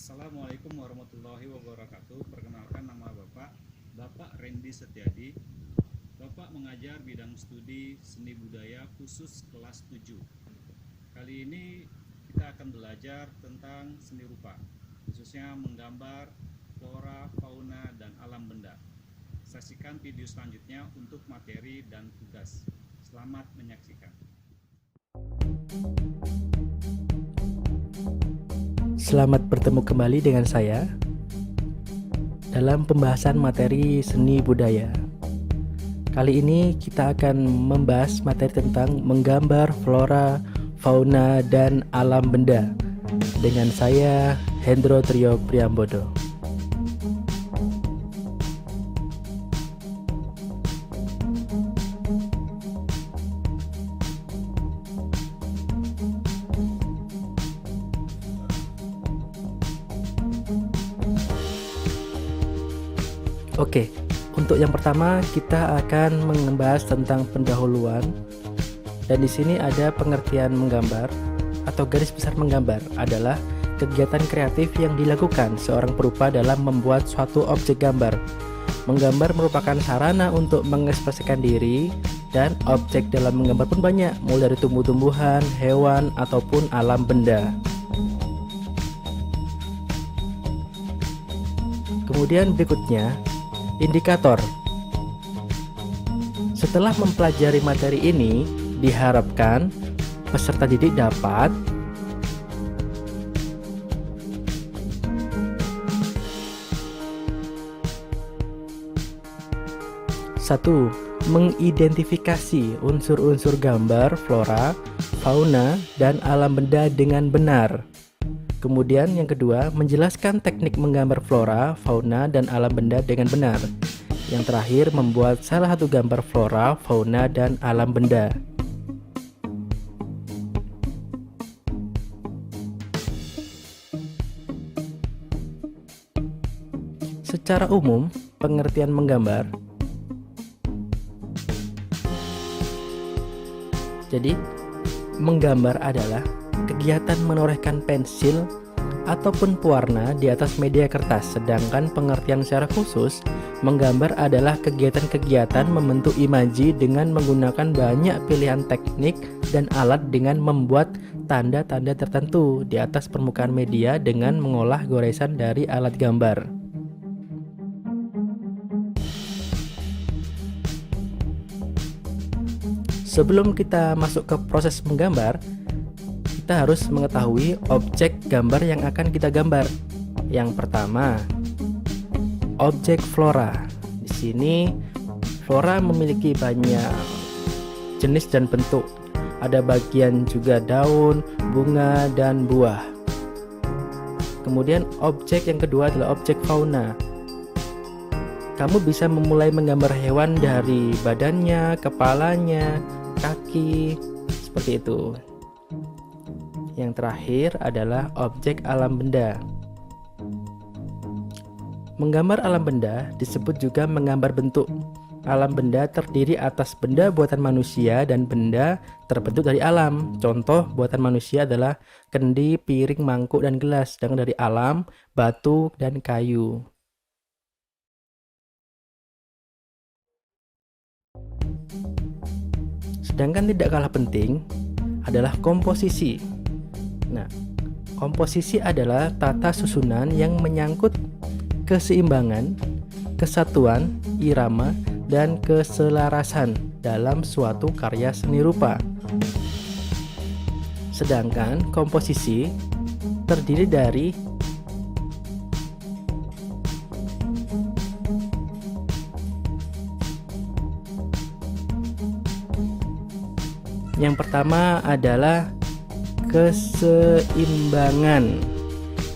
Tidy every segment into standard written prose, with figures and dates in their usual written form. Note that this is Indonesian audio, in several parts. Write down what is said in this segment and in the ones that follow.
Assalamualaikum warahmatullahi wabarakatuh. Perkenalkan, nama Bapak Randy Setiadi. Bapak mengajar bidang studi seni budaya khusus kelas 7. Kali ini kita akan belajar tentang seni rupa, khususnya menggambar flora, fauna, dan alam benda. Saksikan video selanjutnya untuk materi dan tugas. Selamat menyaksikan. Selamat bertemu kembali dengan saya dalam pembahasan materi seni budaya. Kali ini kita akan membahas materi tentang menggambar flora, fauna, dan alam benda dengan saya, Hendro Trio Priambodo. Oke, untuk yang pertama kita akan membahas tentang pendahuluan, dan di sini ada pengertian menggambar atau garis besar. Menggambar adalah kegiatan kreatif yang dilakukan seorang perupa dalam membuat suatu objek gambar. Menggambar merupakan sarana untuk mengekspresikan diri, dan objek dalam menggambar pun banyak, mulai dari tumbuh-tumbuhan, hewan, ataupun alam benda. Kemudian berikutnya, indikator. Setelah mempelajari materi ini, diharapkan peserta didik dapat satu, mengidentifikasi unsur-unsur gambar flora, fauna, dan alam benda dengan benar. Kemudian yang kedua, menjelaskan teknik menggambar flora, fauna, dan alam benda dengan benar. Yang terakhir, membuat salah satu gambar flora, fauna, dan alam benda. Secara umum, pengertian menggambar. Jadi, menggambar adalah kegiatan menorehkan pensil ataupun pewarna di atas media kertas, sedangkan pengertian secara khusus, menggambar adalah kegiatan-kegiatan membentuk imaji dengan menggunakan banyak pilihan teknik dan alat dengan membuat tanda-tanda tertentu di atas permukaan media dengan mengolah goresan dari alat gambar. Sebelum kita masuk ke proses menggambar, kita harus mengetahui objek gambar yang akan kita gambar. Yang pertama, objek flora. Di sini flora memiliki banyak jenis dan bentuk. Ada bagian juga daun, bunga, dan buah. Kemudian objek yang kedua adalah objek fauna. Kamu bisa memulai menggambar hewan dari badannya, kepalanya, kaki, seperti itu. Yang terakhir adalah objek alam benda. Menggambar alam benda disebut juga menggambar bentuk. Alam benda terdiri atas benda buatan manusia dan benda terbentuk dari alam. Contoh buatan manusia adalah kendi, piring, mangkuk, dan gelas. Sedangkan dari alam, batu, dan kayu. Sedangkan tidak kalah penting adalah komposisi. Nah, komposisi adalah tata susunan yang menyangkut keseimbangan, kesatuan, irama, dan keselarasan dalam suatu karya seni rupa. Sedangkan komposisi terdiri dari yang pertama adalah keseimbangan.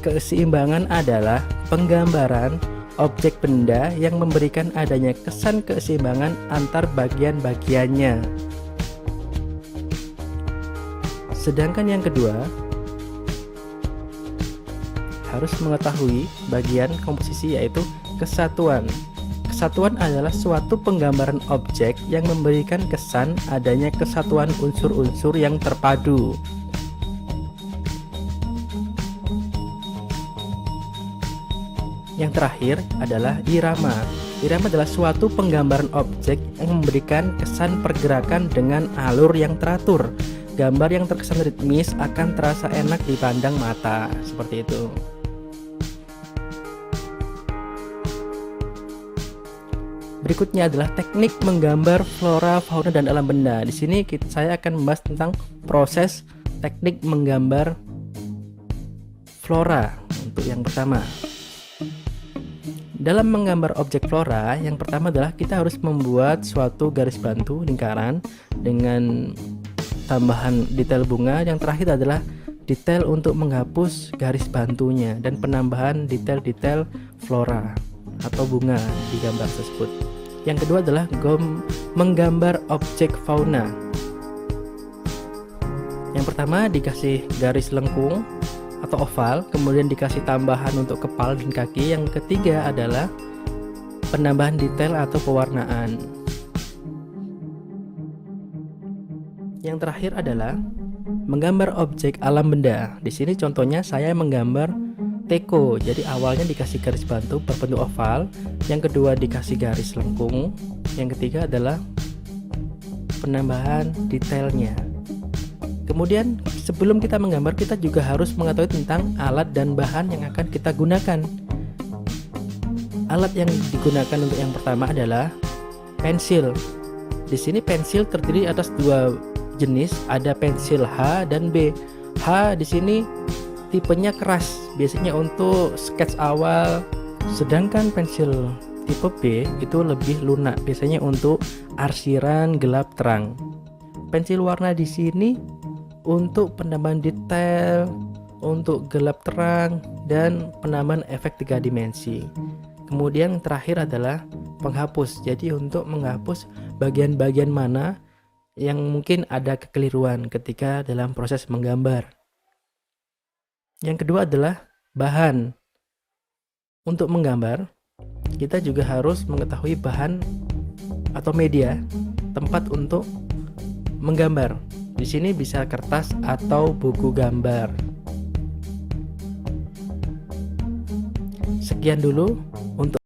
Keseimbangan adalah penggambaran objek benda yang memberikan adanya kesan keseimbangan antar bagian-bagiannya. Sedangkan yang kedua, harus mengetahui bagian komposisi, yaitu kesatuan. Kesatuan adalah suatu penggambaran objek yang memberikan kesan adanya kesatuan unsur-unsur yang terpadu. Yang terakhir adalah irama. Irama adalah suatu penggambaran objek yang memberikan kesan pergerakan dengan alur yang teratur. Gambar yang terkesan ritmis akan terasa enak dipandang mata, seperti itu. Berikutnya adalah teknik menggambar flora, fauna, dan alam benda. Di sini saya akan membahas tentang proses teknik menggambar flora untuk yang pertama. Dalam menggambar objek flora, yang pertama adalah kita harus membuat suatu garis bantu lingkaran dengan tambahan detail bunga. Yang terakhir adalah detail untuk menghapus garis bantunya dan penambahan detail-detail flora atau bunga di gambar tersebut. Yang kedua adalah menggambar objek fauna. Yang pertama dikasih garis lengkung atau oval, kemudian dikasih tambahan untuk kepala dan kaki. Yang ketiga adalah penambahan detail atau pewarnaan. Yang terakhir adalah menggambar objek alam benda. Di sini contohnya saya menggambar teko. Jadi awalnya dikasih garis bantu berbentuk oval, yang kedua dikasih garis lengkung, yang ketiga adalah penambahan detailnya. Kemudian sebelum kita menggambar, kita juga harus mengetahui tentang alat dan bahan yang akan kita gunakan. Alat yang digunakan untuk yang pertama adalah pensil. Di sini pensil terdiri atas dua jenis, ada pensil H dan B. H di sini tipenya keras, biasanya untuk sketch awal, sedangkan pensil tipe B itu lebih lunak, biasanya untuk arsiran gelap terang. Pensil warna di sini untuk penambahan detail, untuk gelap terang, dan penambahan efek 3 dimensi. Kemudian yang terakhir adalah penghapus. Jadi untuk menghapus bagian-bagian mana yang mungkin ada kekeliruan ketika dalam proses menggambar. Yang kedua adalah bahan. Untuk menggambar, kita juga harus mengetahui bahan atau media tempat untuk menggambar. Di sini bisa kertas atau buku gambar. Sekian dulu untuk